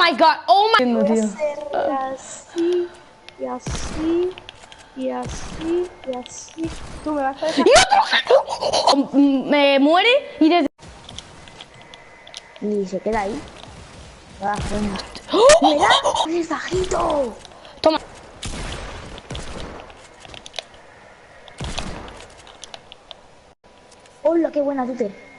my god, oh my god. Voy a hacer así, y así, y así, y así. Tú me vas a dejar. Me muere y desde... Y se queda ahí. Ah, bueno. ¡Mira! ¡Es bajito! Toma. ¡Hola, qué buena, Tute!